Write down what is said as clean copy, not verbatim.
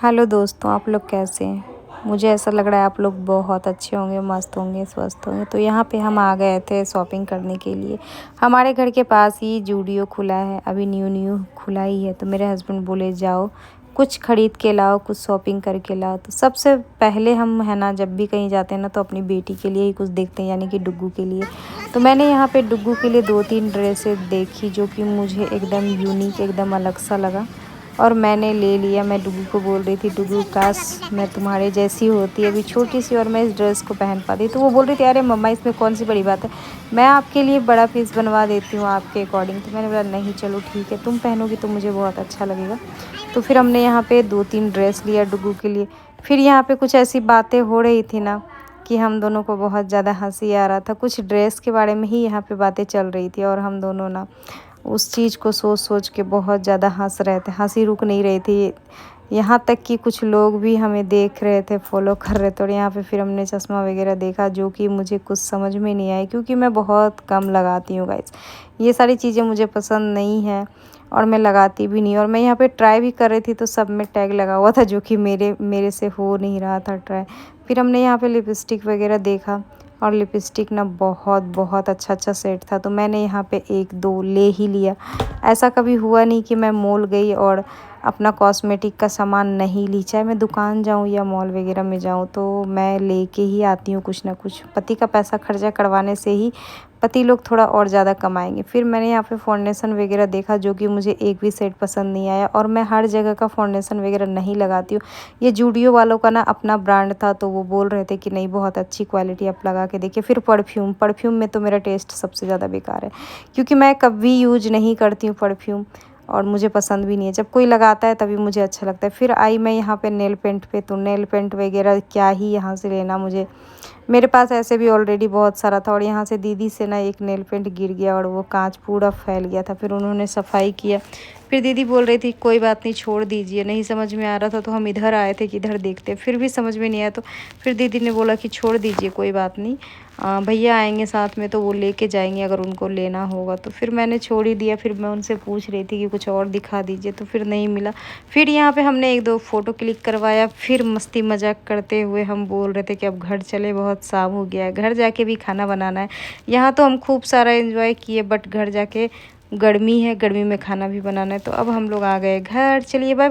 Hello दोस्तों, आप लोग कैसे हैं। मुझे ऐसा लग रहा है आप लोग बहुत अच्छे होंगे, मस्त होंगे, स्वस्थ होंगे। तो यहाँ पे हम आ गए थे शॉपिंग करने के लिए। हमारे घर के पास ही जूडियो खुला है, अभी न्यू न्यू खुला ही है। तो मेरे हस्बैंड बोले जाओ कुछ खरीद के लाओ, कुछ शॉपिंग करके लाओ। तो सबसे पहले हम है ना जब भी कहीं जाते हैं ना तो अपनी बेटी के लिए ही कुछ देखते हैं, यानी कि डुग्गू के लिए। तो मैंने यहाँ पे डुग्गू के लिए 2-3 ड्रेसें देखी जो कि मुझे एकदम यूनिक, एकदम अलग सा लगा और मैंने ले लिया। मैं डुग्गू को बोल रही थी, डुग्गू काश मैं तुम्हारे जैसी होती, अभी छोटी सी, और मैं इस ड्रेस को पहन पाती। तो वो बोल रही थी अरे मम्मा इसमें कौन सी बड़ी बात है, मैं आपके लिए बड़ा पीस बनवा देती हूँ आपके अकॉर्डिंग। तो मैंने बोला नहीं चलो ठीक है, तुम पहनोगी तो मुझे बहुत अच्छा लगेगा। तो फिर हमने यहाँ पे 2-3 ड्रेस लिया डुग्गू के लिए। फिर यहाँ पे कुछ ऐसी बातें हो रही थी ना कि हम दोनों को बहुत ज़्यादा हंसी आ रहा था। कुछ ड्रेस के बारे में ही यहाँ पे बातें चल रही थी और हम दोनों ना उस चीज़ को सोच सोच के बहुत ज़्यादा हंस रहे थे, हंसी रुक नहीं रही थी। यहाँ तक कि कुछ लोग भी हमें देख रहे थे, फॉलो कर रहे थे। और यहाँ पे फिर हमने चश्मा वगैरह देखा जो कि मुझे कुछ समझ में नहीं आई, क्योंकि मैं बहुत कम लगाती हूँ गाइस। ये सारी चीज़ें मुझे पसंद नहीं है और मैं लगाती भी नहीं। और मैं यहाँ पे ट्राई भी कर रही थी तो सब में टैग लगा हुआ था, जो कि मेरे से हो नहीं रहा था ट्राई। फिर हमने यहाँ पे लिपस्टिक वगैरह देखा और लिपस्टिक ना बहुत बहुत अच्छा सेट था। तो मैंने यहाँ पे 1-2 ले ही लिया। ऐसा कभी हुआ नहीं कि मैं मॉल गई और अपना कॉस्मेटिक का सामान नहीं ली। चाहे मैं दुकान जाऊँ या मॉल वगैरह में जाऊँ तो मैं लेके ही आती हूँ कुछ ना कुछ। पति का पैसा खर्चा करवाने से ही पति लोग थोड़ा और ज़्यादा कमाएंगे। फिर मैंने यहाँ पे फाउंडेशन वगैरह देखा जो कि मुझे एक भी सेट पसंद नहीं आया। और मैं हर जगह का फाउंडेशन वगैरह नहीं लगाती हूँ। ये जूडियो वालों का ना अपना ब्रांड था तो वो बोल रहे थे कि नहीं बहुत अच्छी क्वालिटी, आप लगा के देखिए। फिर परफ्यूम में तो मेरा टेस्ट सबसे ज़्यादा बेकार है, क्योंकि मैं कभी यूज नहीं करती हूँ परफ्यूम और मुझे पसंद भी नहीं है। जब कोई लगाता है तभी मुझे अच्छा लगता है। फिर आई मैं यहाँ पे नेल पेंट पे, तो नेल पेंट वगैरह क्या ही यहाँ से लेना मुझे, मेरे पास ऐसे भी ऑलरेडी बहुत सारा था। और यहाँ से दीदी से ना एक नेल पेंट गिर गया और वो कांच पूरा फैल गया था। फिर उन्होंने सफाई किया। फिर दीदी बोल रही थी कोई बात नहीं छोड़ दीजिए, नहीं समझ में आ रहा था तो हम इधर आए थे कि इधर देखते, फिर भी समझ में नहीं आया। तो फिर दीदी ने बोला कि छोड़ दीजिए कोई बात नहीं, भैया आएंगे साथ में तो वो लेके जाएंगे अगर उनको लेना होगा। तो फिर मैंने छोड़ ही दिया। फिर मैं उनसे पूछ रही थी कि कुछ और दिखा दीजिए, तो फिर नहीं मिला। फिर यहाँ पे हमने 1-2 फ़ोटो क्लिक करवाया। फिर मस्ती मजाक करते हुए हम बोल रहे थे कि अब घर चले, बहुत शाम हो गया है, घर जाके भी खाना बनाना है। यहाँ तो हम खूब सारा एंजॉय किए, बट घर जाके गर्मी है, गर्मी में खाना भी बनाना है। तो अब हम लोग आ गए घर। चलिए बाय।